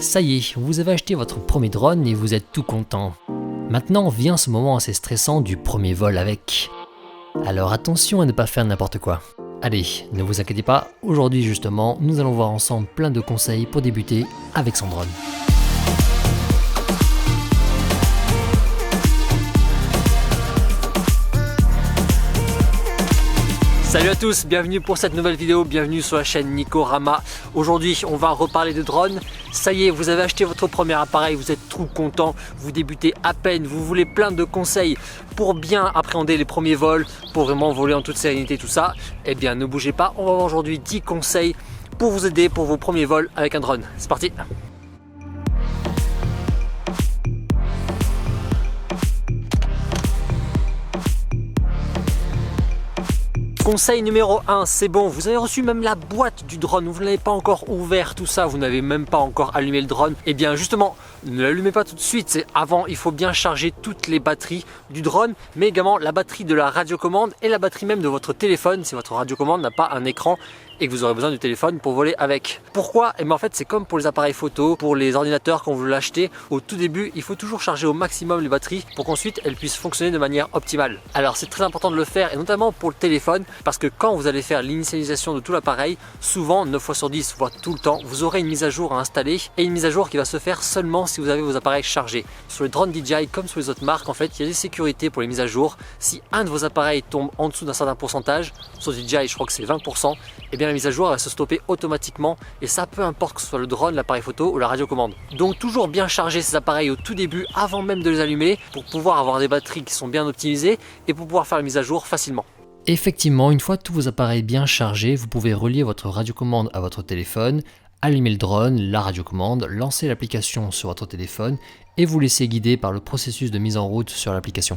Ça y est, vous avez acheté votre premier drone et vous êtes tout content. Maintenant vient ce moment assez stressant du premier vol avec. Alors attention à ne pas faire n'importe quoi. Allez, ne vous inquiétez pas, aujourd'hui justement, nous allons voir ensemble plein de conseils pour débuter avec son drone. Salut à tous, bienvenue pour cette nouvelle vidéo, bienvenue sur la chaîne Nikorama. Aujourd'hui on va reparler de drone. Ça y est, vous avez acheté votre premier appareil, vous êtes trop content, vous débutez à peine, vous voulez plein de conseils pour bien appréhender les premiers vols, pour vraiment voler en toute sérénité, tout ça. Eh bien ne bougez pas, on va voir aujourd'hui 10 conseils pour vous aider pour vos premiers vols avec un drone. C'est parti! Conseil numéro 1, c'est bon, vous avez reçu même la boîte du drone, vous ne l'avez pas encore ouvert, tout ça, vous n'avez même pas encore allumé le drone. Et bien justement, ne l'allumez pas tout de suite, c'est avant, il faut bien charger toutes les batteries du drone, mais également la batterie de la radiocommande et la batterie même de votre téléphone, si votre radiocommande n'a pas un écran et que vous aurez besoin du téléphone pour voler avec. Pourquoi? Et bien en fait c'est comme pour les appareils photo, pour les ordinateurs quand vous l'achetez, au tout début il faut toujours charger au maximum les batteries pour qu'ensuite elles puissent fonctionner de manière optimale. Alors c'est très important de le faire et notamment pour le téléphone parce que quand vous allez faire l'initialisation de tout l'appareil, souvent 9 fois sur 10 voire tout le temps, vous aurez une mise à jour à installer et une mise à jour qui va se faire seulement si vous avez vos appareils chargés. Sur les drones DJI comme sur les autres marques en fait il y a des sécurités pour les mises à jour. Si un de vos appareils tombe en dessous d'un certain pourcentage, sur DJI je crois que c'est 20%, et bien la mise à jour va se stopper automatiquement et ça peu importe que ce soit le drone, l'appareil photo ou la radiocommande. Donc toujours bien charger ces appareils au tout début avant même de les allumer pour pouvoir avoir des batteries qui sont bien optimisées et pour pouvoir faire la mise à jour facilement. Effectivement, une fois tous vos appareils bien chargés, vous pouvez relier votre radiocommande à votre téléphone, allumer le drone, la radiocommande, lancer l'application sur votre téléphone et vous laisser guider par le processus de mise en route sur l'application.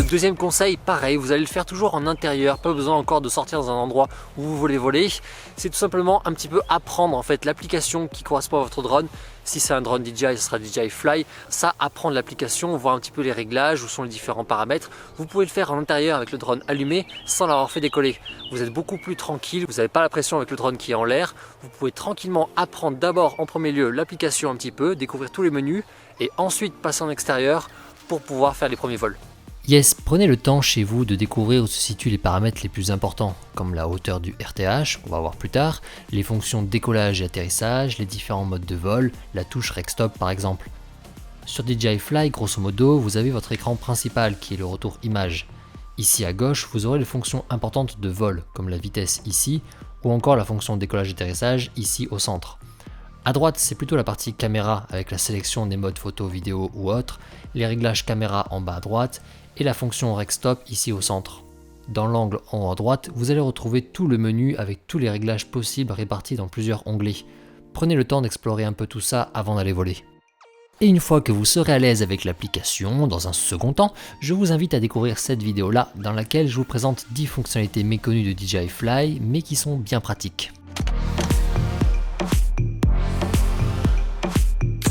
Deuxième conseil, pareil, vous allez le faire toujours en intérieur, pas besoin encore de sortir dans un endroit où vous voulez voler. C'est tout simplement un petit peu apprendre en fait l'application qui correspond à votre drone. Si c'est un drone DJI, ce sera DJI Fly. Ça, apprendre l'application, voir un petit peu les réglages, où sont les différents paramètres. Vous pouvez le faire en intérieur avec le drone allumé sans l'avoir fait décoller. Vous êtes beaucoup plus tranquille, vous n'avez pas la pression avec le drone qui est en l'air. Vous pouvez tranquillement apprendre d'abord en premier lieu l'application un petit peu, découvrir tous les menus et ensuite passer en extérieur pour pouvoir faire les premiers vols. Yes, prenez le temps chez vous de découvrir où se situent les paramètres les plus importants, comme la hauteur du RTH, qu'on va voir plus tard, les fonctions de décollage et atterrissage, les différents modes de vol, la touche Rec Stop par exemple. Sur DJI Fly, grosso modo, vous avez votre écran principal qui est le retour image. Ici à gauche, vous aurez les fonctions importantes de vol, comme la vitesse ici, ou encore la fonction de décollage et atterrissage ici au centre. À droite, c'est plutôt la partie caméra avec la sélection des modes photo, vidéo ou autres, les réglages caméra en bas à droite, et la fonction Rec Stop ici au centre. Dans l'angle en haut à droite, vous allez retrouver tout le menu avec tous les réglages possibles répartis dans plusieurs onglets. Prenez le temps d'explorer un peu tout ça avant d'aller voler. Et une fois que vous serez à l'aise avec l'application, dans un second temps, je vous invite à découvrir cette vidéo là dans laquelle je vous présente 10 fonctionnalités méconnues de DJI Fly mais qui sont bien pratiques.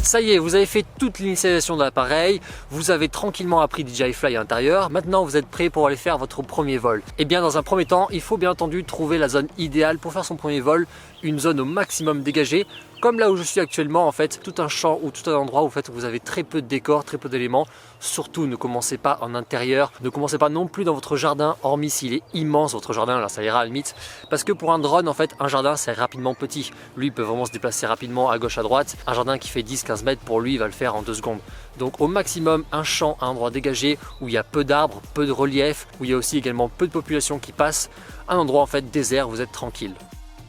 Ça y est, vous avez fait toute l'initialisation de l'appareil, vous avez tranquillement appris DJI Fly à l'intérieur, maintenant vous êtes prêt pour aller faire votre premier vol. Et bien dans un premier temps, il faut bien entendu trouver la zone idéale pour faire son premier vol, une zone au maximum dégagée, comme là où je suis actuellement en fait, tout un champ ou tout un endroit où en fait, vous avez très peu de décors, très peu d'éléments. Surtout ne commencez pas en intérieur, ne commencez pas non plus dans votre jardin, hormis s'il est immense votre jardin, là ça ira à la limite. Parce que pour un drone en fait, un jardin c'est rapidement petit. Lui il peut vraiment se déplacer rapidement à gauche à droite. Un jardin qui fait 10-15 mètres pour lui il va le faire en 2 secondes. Donc au maximum un champ, un endroit dégagé où il y a peu d'arbres, peu de relief, où il y a aussi également peu de population qui passe. Un endroit en fait désert, vous êtes tranquille.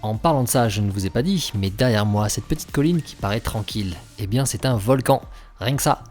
En parlant de ça, je ne vous ai pas dit, mais derrière moi, cette petite colline qui paraît tranquille, eh bien c'est un volcan, rien que ça.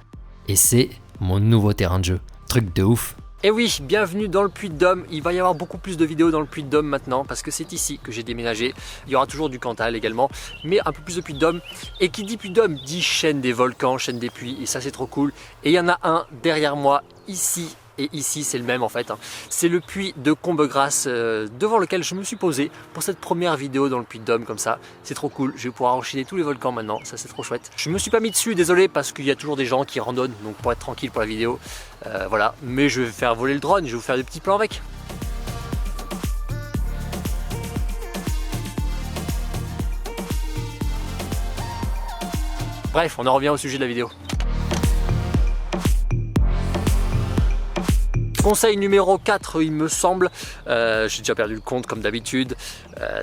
Et c'est mon nouveau terrain de jeu, truc de ouf. Et oui, bienvenue dans le Puy-de-Dôme, il va y avoir beaucoup plus de vidéos dans le Puy-de-Dôme maintenant parce que c'est ici que j'ai déménagé. Il y aura toujours du Cantal également, mais un peu plus de Puy-de-Dôme. Et qui dit Puy-de-Dôme dit chaîne des volcans, chaîne des puits, et ça c'est trop cool. Et il y en a un derrière moi, ici. Et ici c'est le même en fait, c'est le puits de Combegrasse devant lequel je me suis posé pour cette première vidéo dans le Puy-de-Dôme comme ça. C'est trop cool, je vais pouvoir enchaîner tous les volcans maintenant, ça c'est trop chouette. Je me suis pas mis dessus, désolé, parce qu'il y a toujours des gens qui randonnent, donc pour être tranquille pour la vidéo, voilà. Mais je vais faire voler le drone, je vais vous faire des petits plans avec. Bref, on en revient au sujet de la vidéo. Conseil numéro 4, il me semble, j'ai déjà perdu le compte comme d'habitude,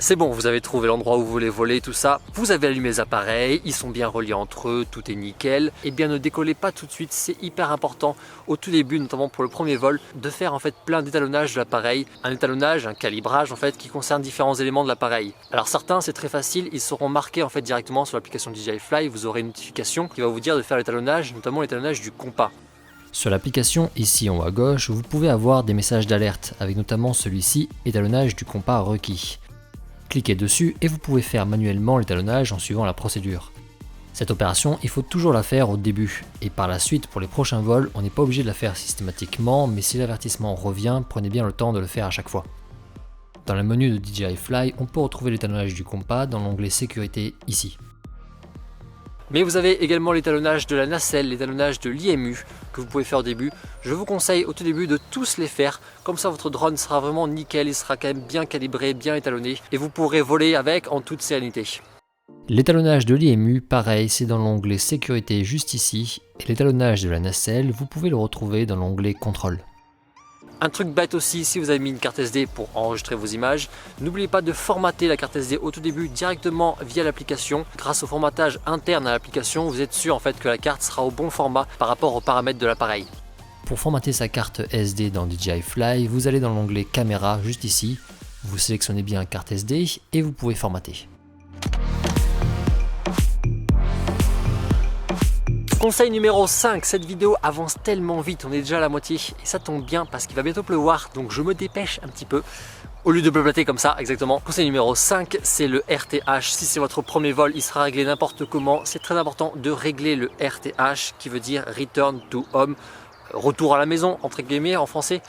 c'est bon, vous avez trouvé l'endroit où vous voulez voler, tout ça, vous avez allumé les appareils, ils sont bien reliés entre eux, tout est nickel, et bien ne décollez pas tout de suite, c'est hyper important au tout début, notamment pour le premier vol, de faire en fait plein d'étalonnage de l'appareil, un étalonnage, un calibrage en fait qui concerne différents éléments de l'appareil. Alors certains c'est très facile, ils seront marqués en fait directement sur l'application DJI Fly, vous aurez une notification qui va vous dire de faire l'étalonnage, notamment l'étalonnage du compas. Sur l'application, ici en haut à gauche, vous pouvez avoir des messages d'alerte, avec notamment celui-ci, étalonnage du compas requis. Cliquez dessus et vous pouvez faire manuellement l'étalonnage en suivant la procédure. Cette opération, il faut toujours la faire au début, et par la suite, pour les prochains vols, on n'est pas obligé de la faire systématiquement, mais si l'avertissement revient, prenez bien le temps de le faire à chaque fois. Dans le menu de DJI Fly, on peut retrouver l'étalonnage du compas dans l'onglet sécurité ici. Mais vous avez également l'étalonnage de la nacelle, l'étalonnage de l'IMU que vous pouvez faire au début. Je vous conseille au tout début de tous les faire, comme ça votre drone sera vraiment nickel, il sera quand même bien calibré, bien étalonné et vous pourrez voler avec en toute sérénité. L'étalonnage de l'IMU, pareil, c'est dans l'onglet sécurité juste ici et l'étalonnage de la nacelle, vous pouvez le retrouver dans l'onglet contrôle. Un truc bête aussi, si vous avez mis une carte SD pour enregistrer vos images, n'oubliez pas de formater la carte SD au tout début directement via l'application. Grâce au formatage interne à l'application, vous êtes sûr en fait que la carte sera au bon format par rapport aux paramètres de l'appareil. Pour formater sa carte SD dans DJI Fly, vous allez dans l'onglet caméra juste ici, vous sélectionnez bien carte SD et vous pouvez formater. Conseil numéro 5, cette vidéo avance tellement vite, on est déjà à la moitié et ça tombe bien parce qu'il va bientôt pleuvoir donc je me dépêche un petit peu au lieu de blablater comme ça exactement. Conseil numéro 5, c'est le RTH. Si c'est votre premier vol, il sera réglé n'importe comment. C'est très important de régler le RTH qui veut dire Return to Home, retour à la maison entre guillemets en français.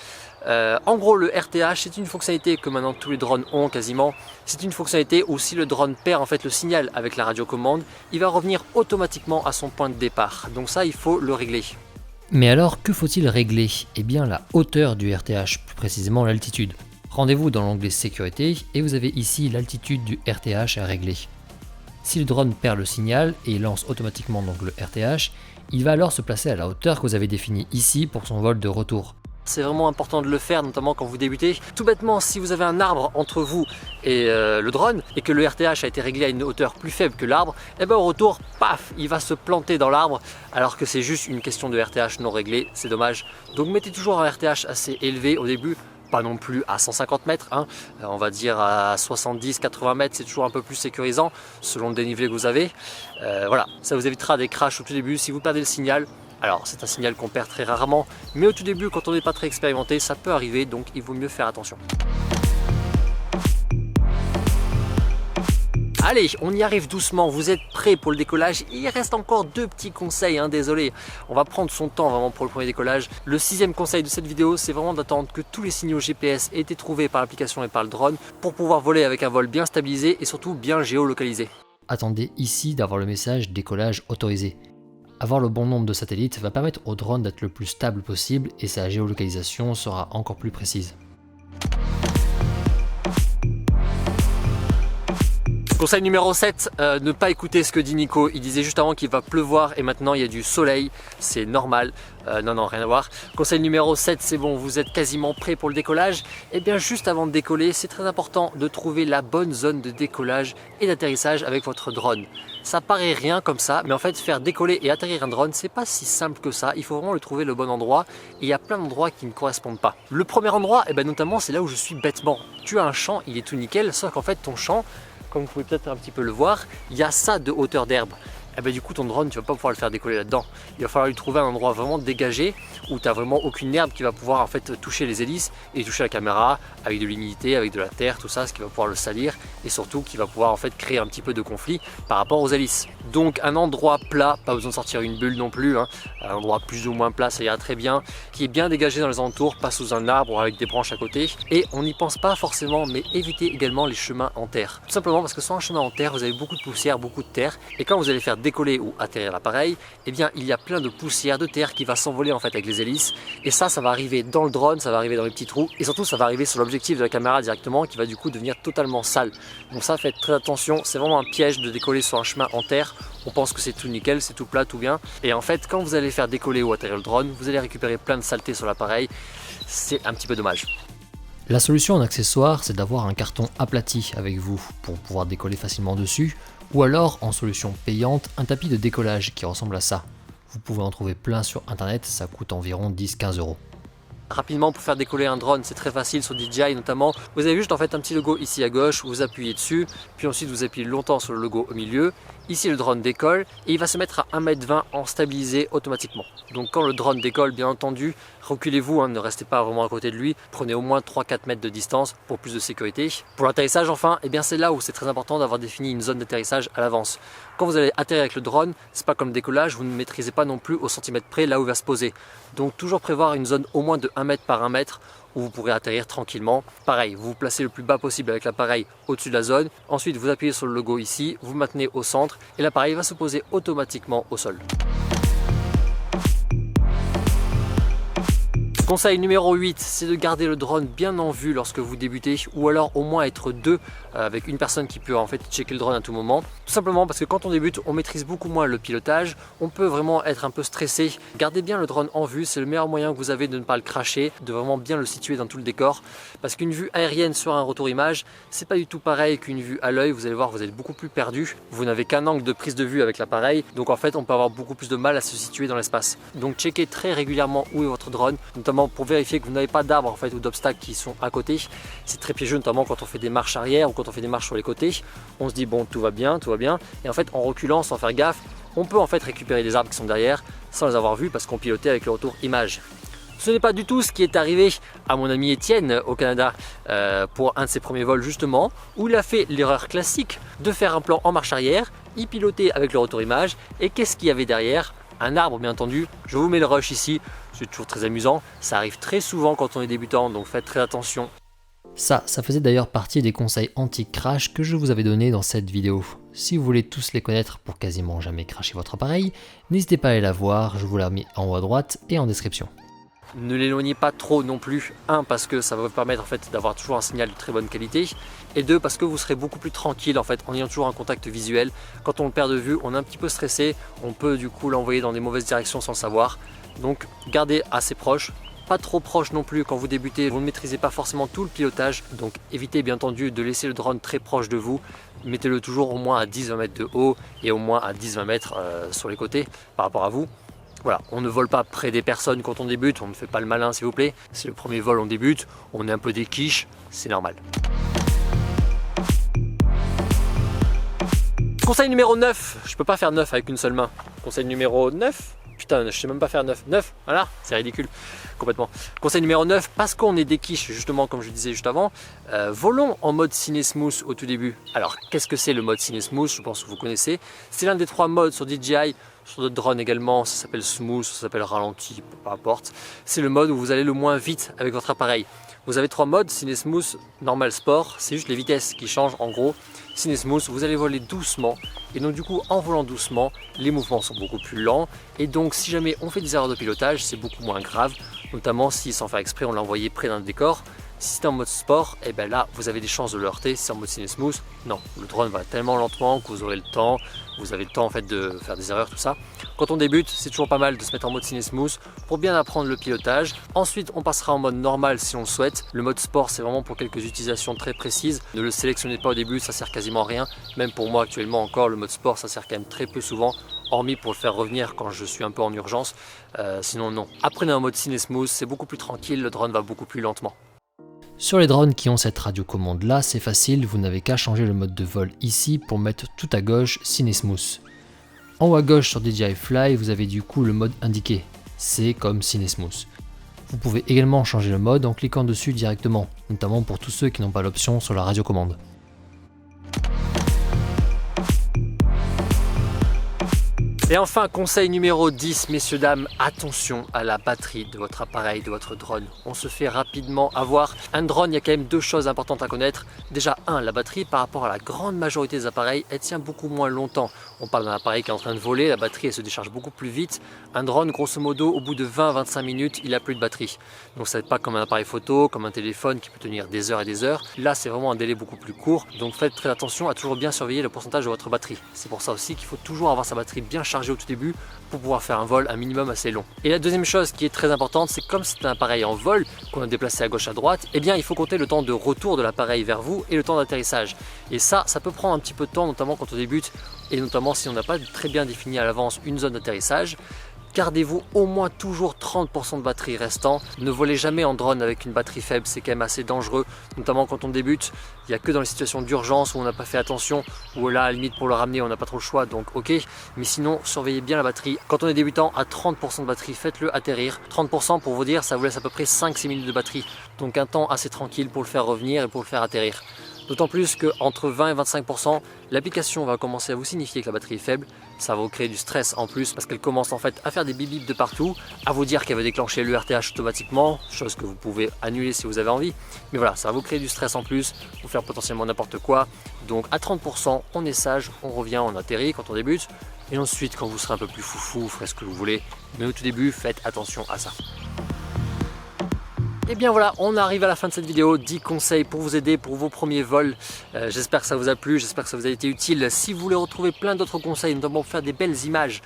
En gros, le RTH, c'est une fonctionnalité que maintenant tous les drones ont quasiment. C'est une fonctionnalité où si le drone perd en fait le signal avec la radiocommande, il va revenir automatiquement à son point de départ. Donc ça, il faut le régler. Mais alors, que faut-il régler? Eh bien, la hauteur du RTH, plus précisément l'altitude. Rendez-vous dans l'onglet sécurité et vous avez ici l'altitude du RTH à régler. Si le drone perd le signal et lance automatiquement donc le RTH, il va alors se placer à la hauteur que vous avez définie ici pour son vol de retour. C'est vraiment important de le faire, notamment quand vous débutez. Tout bêtement, si vous avez un arbre entre vous et le drone et que le RTH a été réglé à une hauteur plus faible que l'arbre, et bien au retour, paf, il va se planter dans l'arbre alors que c'est juste une question de RTH non réglé, c'est dommage. Donc mettez toujours un RTH assez élevé au début, pas non plus à 150 mètres, hein. On va dire à 70-80 mètres, c'est toujours un peu plus sécurisant selon le dénivelé que vous avez. Voilà, ça vous évitera des crashs au tout début si vous perdez le signal. Alors c'est un signal qu'on perd très rarement, mais au tout début quand on n'est pas très expérimenté, ça peut arriver, donc il vaut mieux faire attention. Allez, on y arrive doucement, vous êtes prêts pour le décollage. Il reste encore 2 petits conseils, hein, désolé. On va prendre son temps vraiment pour le premier décollage. Le 6e conseil de cette vidéo, c'est vraiment d'attendre que tous les signaux GPS aient été trouvés par l'application et par le drone pour pouvoir voler avec un vol bien stabilisé et surtout bien géolocalisé. Attendez ici d'avoir le message décollage autorisé. Avoir le bon nombre de satellites va permettre au drone d'être le plus stable possible et sa géolocalisation sera encore plus précise. Conseil numéro 7, ne pas écouter ce que dit Nico. Il disait juste avant qu'il va pleuvoir et maintenant il y a du soleil, c'est normal. Non, rien à voir. Conseil numéro 7, c'est bon, vous êtes quasiment prêt pour le décollage. Et bien juste avant de décoller, c'est très important de trouver la bonne zone de décollage et d'atterrissage avec votre drone. Ça paraît rien comme ça, mais en fait faire décoller et atterrir un drone, c'est pas si simple que ça. Il faut vraiment le trouver le bon endroit et il y a plein d'endroits qui ne correspondent pas. Le premier endroit, notamment c'est là où je suis bêtement. Tu as un champ, il est tout nickel, sauf qu'en fait ton champ, comme vous pouvez peut-être un petit peu le voir, il y a ça de hauteur d'herbe. Du coup ton drone tu vas pas pouvoir le faire décoller là-dedans. Il va falloir lui trouver un endroit vraiment dégagé où tu n'as vraiment aucune herbe qui va pouvoir en fait toucher les hélices et toucher la caméra avec de l'humidité, avec de la terre, tout ça, ce qui va pouvoir le salir et surtout qui va pouvoir en fait créer un petit peu de conflit par rapport aux hélices. Donc un endroit plat, pas besoin de sortir une bulle non plus, hein. Un endroit plus ou moins plat ça ira très bien, qui est bien dégagé dans les alentours, pas sous un arbre avec des branches à côté et on n'y pense pas forcément, mais évitez également les chemins en terre. Tout simplement parce que sur un chemin en terre vous avez beaucoup de poussière, beaucoup de terre et quand vous allez faire décoller ou atterrir l'appareil, eh bien il y a plein de poussière, de terre qui va s'envoler en fait avec les hélices. Et ça va arriver dans le drone, ça va arriver dans les petits trous et surtout ça va arriver sur l'objectif de la caméra directement qui va du coup devenir totalement sale. Donc ça, faites très attention, c'est vraiment un piège de décoller sur un chemin en terre. On pense que c'est tout nickel, c'est tout plat, tout bien. Et en fait, quand vous allez faire décoller ou atterrir le drone, vous allez récupérer plein de saleté sur l'appareil. C'est un petit peu dommage. La solution en accessoire, c'est d'avoir un carton aplati avec vous pour pouvoir décoller facilement dessus, ou alors en solution payante, un tapis de décollage qui ressemble à ça. Vous pouvez en trouver plein sur internet, ça coûte environ 10-15 €. Rapidement, pour faire décoller un drone, c'est très facile sur DJI notamment. Vous avez juste en fait un petit logo ici à gauche, vous appuyez dessus, puis ensuite vous appuyez longtemps sur le logo au milieu. Ici le drone décolle et il va se mettre à 1,20 m en stabilisé automatiquement. Donc quand le drone décolle, bien entendu, reculez-vous, ne restez pas vraiment à côté de lui, prenez au moins 3-4 mètres de distance pour plus de sécurité. Pour l'atterrissage enfin, eh bien c'est là où c'est très important d'avoir défini une zone d'atterrissage à l'avance. Quand vous allez atterrir avec le drone, c'est pas comme le décollage, vous ne maîtrisez pas non plus au centimètre près là où il va se poser. Donc toujours prévoir une zone au moins de 1 mètre par 1 mètre où vous pourrez atterrir tranquillement. Pareil, vous vous placez le plus bas possible avec l'appareil au-dessus de la zone. Ensuite, vous appuyez sur le logo ici, vous maintenez au centre et l'appareil va se poser automatiquement au sol. Conseil numéro 8, c'est de garder le drone bien en vue lorsque vous débutez ou alors au moins être deux avec une personne qui peut en fait checker le drone à tout moment. Tout simplement parce que quand on débute, on maîtrise beaucoup moins le pilotage, on peut vraiment être un peu stressé. Gardez bien le drone en vue, c'est le meilleur moyen que vous avez de ne pas le cracher, de vraiment bien le situer dans tout le décor. Parce qu'une vue aérienne sur un retour image, c'est pas du tout pareil qu'une vue à l'œil, vous allez voir, vous êtes beaucoup plus perdu. Vous n'avez qu'un angle de prise de vue avec l'appareil, donc en fait on peut avoir beaucoup plus de mal à se situer dans l'espace. Donc checkez très régulièrement où est votre drone, notamment pour vérifier que vous n'avez pas d'arbres en fait ou d'obstacles qui sont à côté. C'est très piégeux, notamment quand on fait des marches arrière ou quand on fait des marches sur les côtés. On se dit bon, tout va bien, et en fait en reculant sans faire gaffe, on peut en fait récupérer des arbres qui sont derrière sans les avoir vus parce qu'on pilotait avec le retour image. Ce n'est pas du tout ce qui est arrivé à mon ami Étienne au Canada pour un de ses premiers vols justement, où il a fait l'erreur classique de faire un plan en marche arrière, il pilotait avec le retour image et qu'est-ce qu'il y avait derrière? Un arbre bien entendu. Je vous mets le rush ici, c'est toujours très amusant, ça arrive très souvent quand on est débutant, donc faites très attention. Ça faisait d'ailleurs partie des conseils anti-crash que je vous avais donné dans cette vidéo. Si vous voulez tous les connaître pour quasiment jamais crasher votre appareil, n'hésitez pas à aller la voir, je vous l'ai mis en haut à droite et en description. Ne l'éloignez pas trop non plus, parce que ça va vous permettre en fait d'avoir toujours un signal de très bonne qualité, et 2 parce que vous serez beaucoup plus tranquille en fait en ayant toujours un contact visuel. Quand on le perd de vue, on est un petit peu stressé, on peut du coup l'envoyer dans des mauvaises directions sans le savoir. Donc gardez assez proche, pas trop proche non plus quand vous débutez, vous ne maîtrisez pas forcément tout le pilotage, donc évitez bien entendu de laisser le drone très proche de vous. Mettez-le toujours au moins à 10-20 mètres de haut et au moins à 10-20 mètres sur les côtés par rapport à vous. Voilà, on ne vole pas près des personnes quand on débute, on ne fait pas le malin s'il vous plaît. C'est le premier vol, on débute, on est un peu des quiches, c'est normal. Conseil numéro 9, je peux pas faire 9 avec une seule main. Conseil numéro 9, putain, je sais même pas faire 9. 9, voilà, c'est ridicule, complètement. Conseil numéro 9, parce qu'on est des quiches, justement, comme je disais juste avant, volons en mode Cine Smooth au tout début. Alors, qu'est-ce que c'est le mode Cine Smooth? Je pense que vous connaissez. C'est l'un des 3 modes sur DJI. Sur d'autres drones également, ça s'appelle smooth, ça s'appelle ralenti, peu importe. C'est le mode où vous allez le moins vite avec votre appareil. Vous avez 3 modes, Cine Smooth, Normal, Sport, c'est juste les vitesses qui changent en gros. Cine Smooth, vous allez voler doucement et donc du coup en volant doucement, les mouvements sont beaucoup plus lents et donc si jamais on fait des erreurs de pilotage, c'est beaucoup moins grave, notamment si sans faire exprès on l'a envoyé près d'un décor. Si c'est en mode sport, et bien là vous avez des chances de le heurter. Si c'est en mode Cine Smooth, non, le drone va tellement lentement que vous aurez le temps, vous avez le temps en fait de faire des erreurs, tout ça. Quand on débute, c'est toujours pas mal de se mettre en mode Cine Smooth pour bien apprendre le pilotage. Ensuite, on passera en mode normal si on le souhaite. Le mode sport, c'est vraiment pour quelques utilisations très précises. Ne le sélectionnez pas au début, ça sert quasiment à rien. Même pour moi actuellement encore, le mode sport, ça sert quand même très peu souvent, hormis pour le faire revenir quand je suis un peu en urgence. Sinon non. Apprenez en mode Cine Smooth, c'est beaucoup plus tranquille, le drone va beaucoup plus lentement. Sur les drones qui ont cette radiocommande là, c'est facile, vous n'avez qu'à changer le mode de vol ici pour mettre tout à gauche Cine Smooth. En haut à gauche sur DJI Fly, vous avez du coup le mode indiqué, c'est comme Cine Smooth. Vous pouvez également changer le mode en cliquant dessus directement, notamment pour tous ceux qui n'ont pas l'option sur la radiocommande. Et enfin, conseil numéro 10, messieurs, dames, attention à la batterie de votre appareil, de votre drone. On se fait rapidement avoir. Un drone, il y a quand même deux choses importantes à connaître. Déjà, la batterie, par rapport à la grande majorité des appareils, elle tient beaucoup moins longtemps. On parle d'un appareil qui est en train de voler, la batterie elle se décharge beaucoup plus vite. Un drone, grosso modo, au bout de 20-25 minutes, il n'a plus de batterie. Donc ça n'est pas comme un appareil photo, comme un téléphone qui peut tenir des heures et des heures. Là, c'est vraiment un délai beaucoup plus court. Donc faites très attention à toujours bien surveiller le pourcentage de votre batterie. C'est pour ça aussi qu'il faut toujours avoir sa batterie bien chargée au tout début pour pouvoir faire un vol un minimum assez long. Et la deuxième chose qui est très importante, c'est comme c'est un appareil en vol qu'on a déplacé à gauche à droite, eh bien il faut compter le temps de retour de l'appareil vers vous et le temps d'atterrissage. Et ça peut prendre un petit peu de temps, notamment quand on débute et notamment si on n'a pas très bien défini à l'avance une zone d'atterrissage. Gardez-vous au moins toujours 30% de batterie restant. Ne volez jamais en drone avec une batterie faible, c'est quand même assez dangereux, notamment quand on débute. Il n'y a que dans les situations d'urgence où on n'a pas fait attention, où là, à la limite pour le ramener, on n'a pas trop le choix, donc ok. Mais sinon, surveillez bien la batterie. Quand on est débutant, à 30% de batterie, faites-le atterrir. 30% pour vous dire, ça vous laisse à peu près 5-6 minutes de batterie. Donc un temps assez tranquille pour le faire revenir et pour le faire atterrir. D'autant plus qu'entre 20 et 25%, l'application va commencer à vous signifier que la batterie est faible. Ça va vous créer du stress en plus parce qu'elle commence en fait à faire des bip bip de partout, à vous dire qu'elle va déclencher le RTH automatiquement, chose que vous pouvez annuler si vous avez envie. Mais voilà, ça va vous créer du stress en plus, vous faire potentiellement n'importe quoi. Donc à 30%, on est sage, on revient, on atterrit quand on débute. Et ensuite, quand vous serez un peu plus foufou, vous ferez ce que vous voulez. Mais au tout début, faites attention à ça. Et bien voilà, on arrive à la fin de cette vidéo, 10 conseils pour vous aider pour vos premiers vols. J'espère que ça vous a plu, j'espère que ça vous a été utile. Si vous voulez retrouver plein d'autres conseils, notamment pour faire des belles images,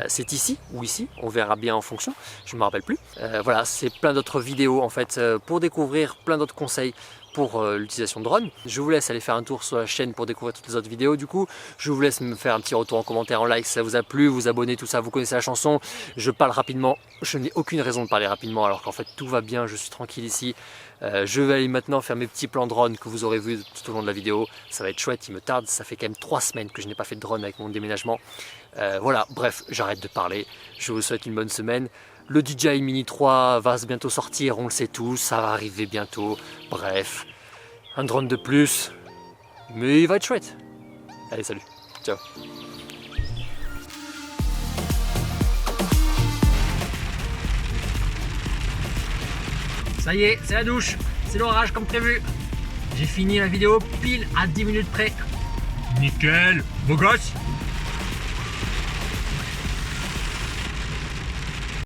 c'est ici ou ici, on verra bien en fonction, je ne me rappelle plus. Voilà, c'est plein d'autres vidéos en fait pour découvrir plein d'autres conseils pour l'utilisation de drone. Je vous laisse aller faire un tour sur la chaîne pour découvrir toutes les autres vidéos. Du coup, je vous laisse me faire un petit retour en commentaire, en like si ça vous a plu, vous abonner, tout ça, vous connaissez la chanson. Je parle rapidement, je n'ai aucune raison de parler rapidement alors qu'en fait tout va bien, je suis tranquille ici. Je vais aller maintenant faire mes petits plans drone que vous aurez vu tout au long de la vidéo. Ça va être chouette, il me tarde, ça fait quand même 3 semaines que je n'ai pas fait de drone avec mon déménagement. Voilà, bref, j'arrête de parler, je vous souhaite une bonne semaine. Le DJI Mini 3 va bientôt sortir, on le sait tous, ça va arriver bientôt. Bref, un drone de plus, mais il va être chouette. Allez, salut, ciao. Ça y est, c'est la douche, c'est l'orage comme prévu. J'ai fini la vidéo pile à 10 minutes près. Nickel, beau gosse.